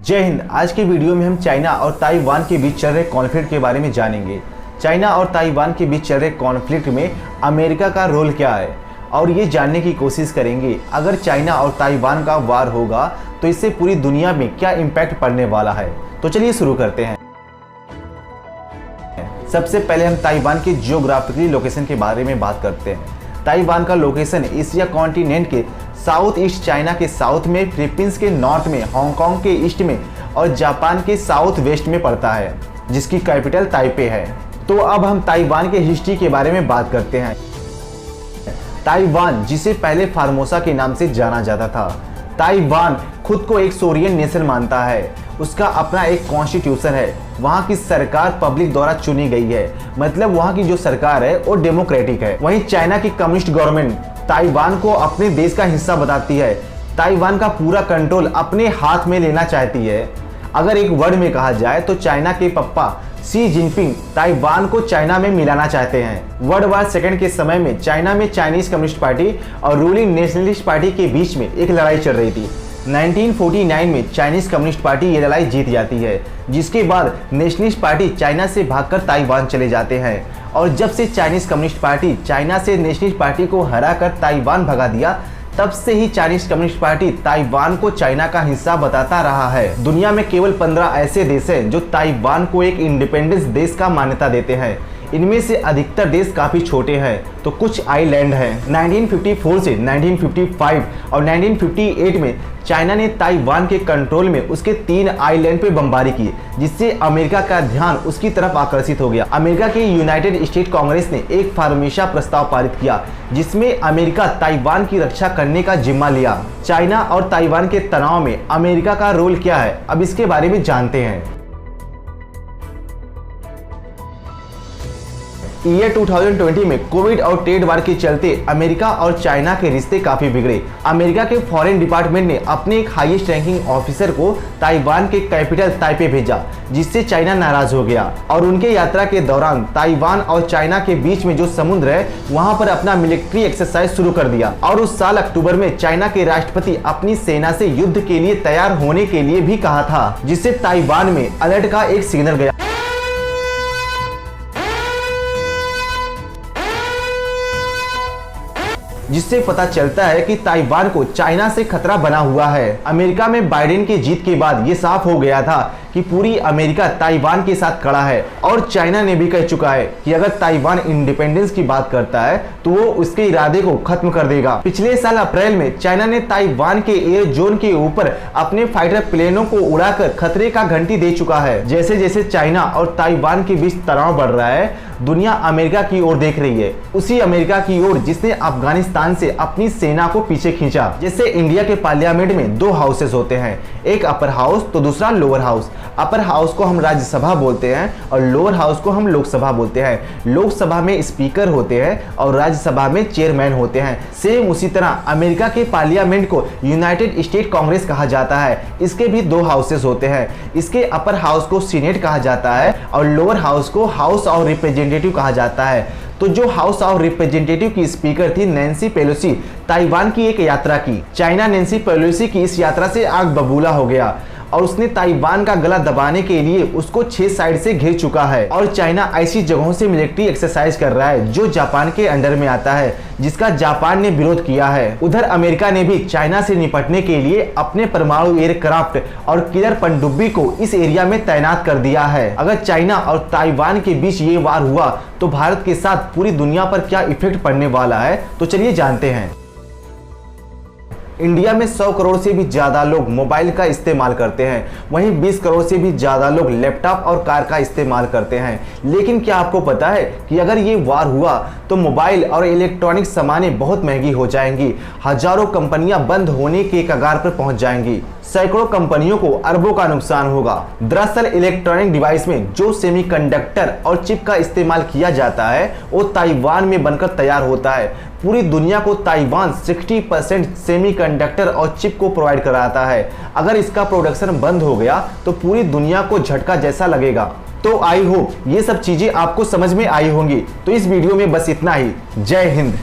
जय हिंद। आज की वीडियो में हम चाइना और ताइवान के बीच चल रहे कॉन्फ्लिक्ट के बारे में जानेंगे। चाइना और ताइवान के बीच चल रहे कॉन्फ्लिक्ट में अमेरिका का रोल क्या है और ये जानने की कोशिश करेंगे अगर चाइना और ताइवान का वार होगा तो इससे पूरी दुनिया में क्या इम्पैक्ट पड़ने वाला है। तो चलिए शुरू करते हैं। सबसे पहले हम ताइवान के जियोग्राफिकली लोकेशन के बारे में बात करते हैं। ताइवान का लोकेशन एशिया कॉन्टिनेंट के साउथ ईस्ट, चाइना के साउथ में, फिलीपींस के नॉर्थ में, हांगकांग के ईस्ट में और जापान के साउथ वेस्ट में पड़ता है, जिसकी कैपिटल ताइपे है। तो अब हम ताइवान के हिस्ट्री के बारे में बात करते हैं। ताइवान, जिसे पहले फार्मोसा के नाम से जाना जाता था, ताइवान खुद को एक सोरियन नेशन मानता है। उसका अपना एक कॉन्स्टिट्यूशन है। वहाँ की सरकार पब्लिक द्वारा चुनी गई है, मतलब वहाँ की जो सरकार है वो डेमोक्रेटिक है। वहीं चाइना की कम्युनिस्ट गवर्नमेंट ताइवान को अपने देश का हिस्सा बताती है। ताइवान का पूरा कंट्रोल अपने हाथ में लेना चाहती है। अगर एक वर्ड में कहा जाए तो चाइना के पप्पा शी जिनपिंग ताइवान को चाइना में मिलाना चाहते हैं। वर्ल्ड वार सेकेंड के समय में चाइना में चाइनीज कम्युनिस्ट पार्टी और रूलिंग नेशनलिस्ट पार्टी के बीच में एक लड़ाई चल रही थी। 1949 में चाइनीज कम्युनिस्ट पार्टी ये लड़ाई जीत जाती है, जिसके बाद नेशनलिस्ट पार्टी चाइना से भागकर ताइवान चले जाते हैं। और जब से चाइनीज कम्युनिस्ट पार्टी चाइना से नेशनलिस्ट पार्टी को हराकर ताइवान भगा दिया, तब से ही चाइनीज कम्युनिस्ट पार्टी ताइवान को चाइना का हिस्सा बताता रहा है। दुनिया में केवल 15 ऐसे देश हैं जो ताइवान को एक इंडिपेंडेंस देश का मान्यता देते हैं। इनमें से अधिकतर देश काफी छोटे हैं, तो कुछ आइलैंड हैं। 1954 से 1955 और 1958 में चाइना ने ताइवान के कंट्रोल में उसके 3 आइलैंड पे बमबारी की, जिससे अमेरिका का ध्यान उसकी तरफ आकर्षित हो गया। अमेरिका के यूनाइटेड स्टेट कांग्रेस ने एक फार्मोसा प्रस्ताव पारित किया, जिसमें अमेरिका ताइवान की रक्षा करने का जिम्मा लिया। चाइना और ताइवान के तनाव में अमेरिका का रोल क्या है, अब इसके बारे में जानते हैं। ईयर 2020 में कोविड और ट्रेड वार के चलते अमेरिका और चाइना के रिश्ते काफी बिगड़े। अमेरिका के फॉरेन डिपार्टमेंट ने अपने एक हाईएस्ट रैंकिंग ऑफिसर को ताइवान के कैपिटल ताइपे भेजा, जिससे चाइना नाराज हो गया और उनके यात्रा के दौरान ताइवान और चाइना के बीच में जो समुद्र है वहां पर अपना मिलिट्री एक्सरसाइज शुरू कर दिया। और उस साल अक्टूबर में चाइना के राष्ट्रपति अपनी सेना से युद्ध के लिए तैयार होने के लिए भी कहा था, जिससे ताइवान में अलर्ट का एक सिग्नल गया। जिससे पता चलता है कि ताइवान को चाइना से खतरा बना हुआ है। अमेरिका में बाइडेन की जीत के बाद ये साफ हो गया था कि पूरी अमेरिका ताइवान के साथ खड़ा है और चाइना ने भी कह चुका है कि अगर ताइवान इंडिपेंडेंस की बात करता है तो वो उसके इरादे को खत्म कर देगा। पिछले साल अप्रैल में चाइना ने ताइवान के एयर जोन के ऊपर अपने फाइटर प्लेनों को उड़ाकर खतरे का घंटी दे चुका है। जैसे जैसे चाइना और ताइवान के बीच तनाव बढ़ रहा है, दुनिया अमेरिका की ओर देख रही है, उसी अमेरिका की ओर जिसने अफगानिस्तान से अपनी सेना को पीछे खींचा। जैसे इंडिया के पार्लियामेंट में 2 हाउसेस होते हैं, एक अपर हाउस तो दूसरा लोअर हाउस। अपर हाउस को हम राज्यसभा बोलते हैं और लोअर हाउस को हम लोकसभा बोलते हैं। लोकसभा में स्पीकर होते हैं और राज्यसभा में चेयरमैन होते हैं। सेम उसी तरह अमेरिका के पार्लियामेंट को यूनाइटेड स्टेट कांग्रेस कहा जाता है। इसके भी 2 हाउसेस होते हैं। इसके अपर हाउस को सीनेट कहा जाता है और लोअर हाउस को हाउस ऑफ रिप्रेजेंटेटिव कहा जाता है। तो जो हाउस ऑफ रिप्रेजेंटेटिव की स्पीकर थी नैन्सी पेलोसी, ताइवान की एक यात्रा की। चाइना नैन्सी पेलोसी की इस यात्रा से आग बबूला हो गया और उसने ताइवान का गला दबाने के लिए उसको 6 साइड से घेर चुका है। और चाइना ऐसी जगहों से मिलिट्री एक्सरसाइज कर रहा है जो जापान के अंडर में आता है, जिसका जापान ने विरोध किया है। उधर अमेरिका ने भी चाइना से निपटने के लिए अपने परमाणु एयरक्राफ्ट और किलर पनडुब्बी को इस एरिया में तैनात कर दिया है। अगर चाइना और ताइवान के बीच ये वार हुआ तो भारत के साथ पूरी दुनिया पर क्या इफेक्ट पड़ने वाला है, तो चलिए जानते हैं। इंडिया में 100 करोड़ से भी ज्यादा लोग मोबाइल का इस्तेमाल करते हैं, वहीं 20 करोड़ से भी ज्यादा लोग लैपटॉप और कार का इस्तेमाल करते हैं। लेकिन क्या आपको पता है कि अगर ये वार हुआ तो मोबाइल और इलेक्ट्रॉनिक सामानें बहुत महंगी हो जाएंगी। हजारों कंपनियां बंद होने के कगार पर पहुंच जाएंगी। सैकड़ों कंपनियों को अरबों का नुकसान होगा। दरअसल इलेक्ट्रॉनिक डिवाइस में जो सेमीकंडक्टर और चिप का इस्तेमाल किया जाता है वो ताइवान में बनकर तैयार होता है। पूरी दुनिया को ताइवान 60% सेमीकंडक्टर और चिप को प्रोवाइड कराता है। अगर इसका प्रोडक्शन बंद हो गया तो पूरी दुनिया को झटका जैसा लगेगा। तो आई होप ये सब चीजें आपको समझ में आई होंगी। तो इस वीडियो में बस इतना ही। जय हिंद।